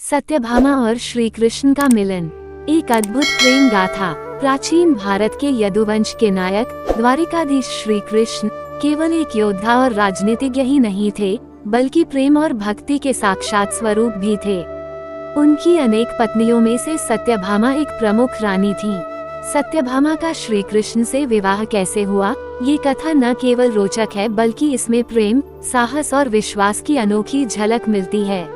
सत्यभामा और श्री कृष्ण का मिलन, एक अद्भुत प्रेम गाथा। प्राचीन भारत के यदुवंश के नायक द्वारिकाधीश श्री कृष्ण केवल एक योद्धा और राजनीतिज्ञ ही नहीं थे, बल्कि प्रेम और भक्ति के साक्षात स्वरूप भी थे। उनकी अनेक पत्नियों में से सत्यभामा एक प्रमुख रानी थी। सत्यभामा का श्री कृष्ण से विवाह कैसे हुआ, ये कथा न केवल रोचक है, बल्कि इसमें प्रेम, साहस और विश्वास की अनोखी झलक मिलती है।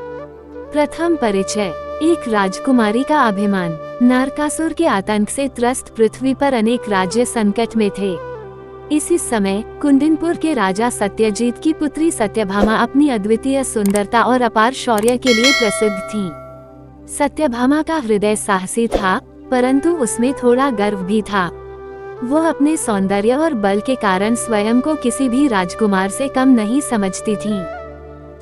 प्रथम परिचय। एक राजकुमारी का अभिमान। नरकासुर के आतंक से त्रस्त पृथ्वी पर अनेक राज्य संकट में थे। इसी समय कुंदिनपुर के राजा सत्यजीत की पुत्री सत्यभामा अपनी अद्वितीय सुंदरता और अपार शौर्य के लिए प्रसिद्ध थी। सत्यभामा का हृदय साहसी था, परंतु उसमें थोड़ा गर्व भी था। वो अपने सौंदर्य और बल के कारण स्वयं को किसी भी राजकुमार से कम नहीं समझती थी।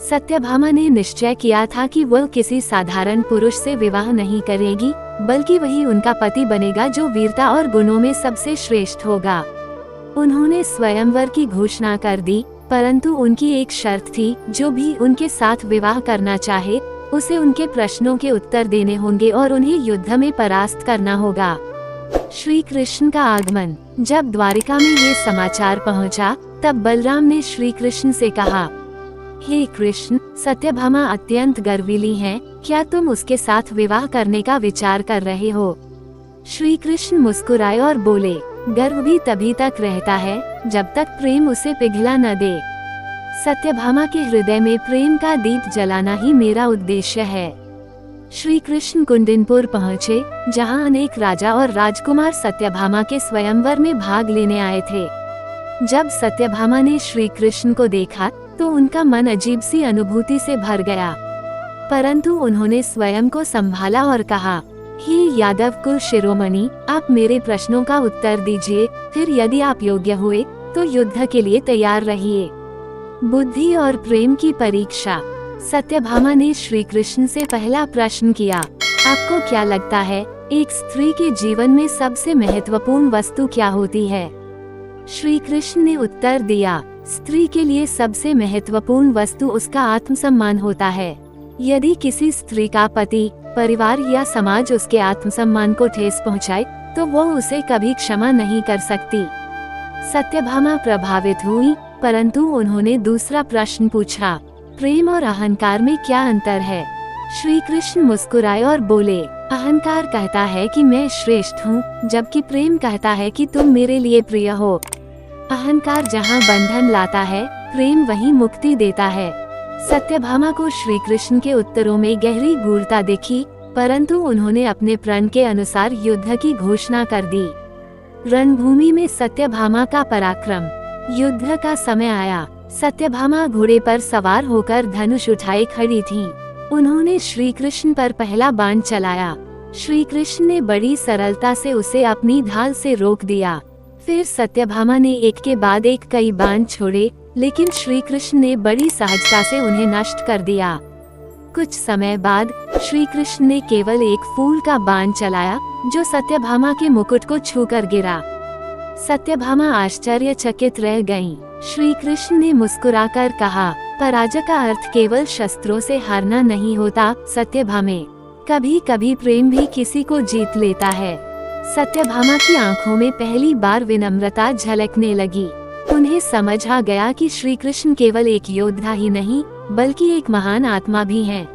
सत्यभामा ने निश्चय किया था कि वह किसी साधारण पुरुष से विवाह नहीं करेगी, बल्कि वही उनका पति बनेगा जो वीरता और गुणों में सबसे श्रेष्ठ होगा। उन्होंने स्वयंवर की घोषणा कर दी, परंतु उनकी एक शर्त थी, जो भी उनके साथ विवाह करना चाहे, उसे उनके प्रश्नों के उत्तर देने होंगे और उन्हें युद्ध में परास्त करना होगा। श्री कृष्ण का आगमन। जब द्वारिका में ये समाचार पहुंचा, तब बलराम ने श्री कृष्ण से कहा, हे कृष्ण, सत्यभामा अत्यंत गर्वीली है, क्या तुम उसके साथ विवाह करने का विचार कर रहे हो? श्री कृष्ण मुस्कुराए और बोले, गर्व भी तभी तक रहता है जब तक प्रेम उसे पिघला न दे। सत्यभामा के हृदय में प्रेम का दीप जलाना ही मेरा उद्देश्य है। श्री कृष्ण कुंदिनपुर पहुँचे, जहाँ अनेक राजा और राजकुमार सत्यभामा के स्वयंवर में भाग लेने आए थे। जब सत्यभामा ने श्री कृष्ण को देखा, तो उनका मन अजीब सी अनुभूति से भर गया, परंतु उन्होंने स्वयं को संभाला और कहा, हे यादव कुल शिरोमणि, आप मेरे प्रश्नों का उत्तर दीजिए, फिर यदि आप योग्य हुए तो युद्ध के लिए तैयार रहिए। बुद्धि और प्रेम की परीक्षा। सत्यभामा ने श्री कृष्ण से पहला प्रश्न किया, आपको क्या लगता है, एक स्त्री के जीवन में सबसे महत्वपूर्ण वस्तु क्या होती है? श्री कृष्ण ने उत्तर दिया, स्त्री के लिए सबसे महत्वपूर्ण वस्तु उसका आत्मसम्मान होता है। यदि किसी स्त्री का पति, परिवार या समाज उसके आत्मसम्मान को ठेस पहुंचाए, तो वो उसे कभी क्षमा नहीं कर सकती। सत्यभामा प्रभावित हुई, परंतु उन्होंने दूसरा प्रश्न पूछा, प्रेम और अहंकार में क्या अंतर है? श्री कृष्ण मुस्कुराए और बोले, अहंकार कहता है कि मैं श्रेष्ठ हूँ, जबकि प्रेम कहता है कि तुम मेरे लिए प्रिय हो। अहंकार जहाँ बंधन लाता है, प्रेम वहीं मुक्ति देता है। सत्यभामा को श्री कृष्ण के उत्तरों में गहरी गूढ़ता दिखी, परंतु उन्होंने अपने प्रण के अनुसार युद्ध की घोषणा कर दी। रणभूमि में सत्यभामा का पराक्रम। युद्ध का समय आया। सत्यभामा घोड़े पर सवार होकर धनुष उठाए खड़ी थीं। उन्होंने श्री कृष्ण पर पहला बाण चलाया। श्री कृष्ण ने बड़ी सरलता से उसे अपनी ढाल से रोक दिया। फिर सत्यभामा ने एक के बाद एक कई बाण छोड़े, लेकिन श्री कृष्ण ने बड़ी सहजता से उन्हें नष्ट कर दिया। कुछ समय बाद श्री कृष्ण ने केवल एक फूल का बाण चलाया, जो सत्यभामा के मुकुट को छूकर गिरा। सत्यभामा आश्चर्यचकित रह गईं। श्री कृष्ण ने मुस्कुराकर कहा, पराजय का अर्थ केवल शस्त्रों से हारना नहीं होता सत्यभामे, कभी कभी प्रेम भी किसी को जीत लेता है। सत्यभामा की आंखों में पहली बार विनम्रता झलकने लगी। उन्हें समझ आ गया कि श्री कृष्ण केवल एक योद्धा ही नहीं, बल्कि एक महान आत्मा भी हैं।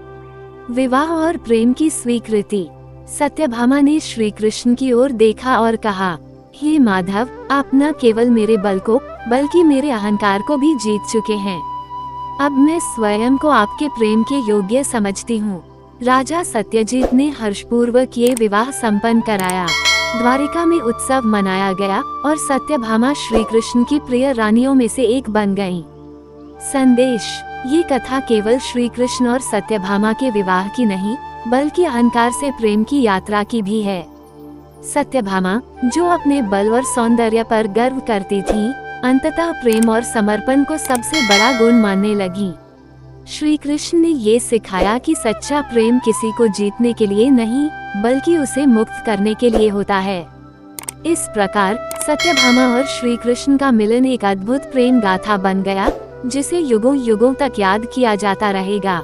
विवाह और प्रेम की स्वीकृति। सत्यभामा ने श्री कृष्ण की ओर देखा और कहा, हे माधव, आप न केवल मेरे बल को, बल्कि मेरे अहंकार को भी जीत चुके हैं। अब मैं स्वयं को आपके प्रेम के योग्य समझती हूँ। राजा सत्यजीत ने हर्षपूर्वक ये विवाह संपन्न कराया। द्वारिका में उत्सव मनाया गया और सत्यभामा श्री कृष्ण की प्रिय रानियों में से एक बन गईं। संदेश। ये कथा केवल श्री कृष्ण और सत्यभामा के विवाह की नहीं, बल्कि अहंकार से प्रेम की यात्रा की भी है। सत्यभामा, जो अपने बल और सौंदर्य पर गर्व करती थी, अंततः प्रेम और समर्पण को सबसे बड़ा गुण मानने लगी। श्री कृष्ण ने ये सिखाया कि सच्चा प्रेम किसी को जीतने के लिए नहीं, बल्कि उसे मुक्त करने के लिए होता है। इस प्रकार सत्यभामा और श्री कृष्ण का मिलन एक अद्भुत प्रेम गाथा बन गया, जिसे युगों युगों तक याद किया जाता रहेगा।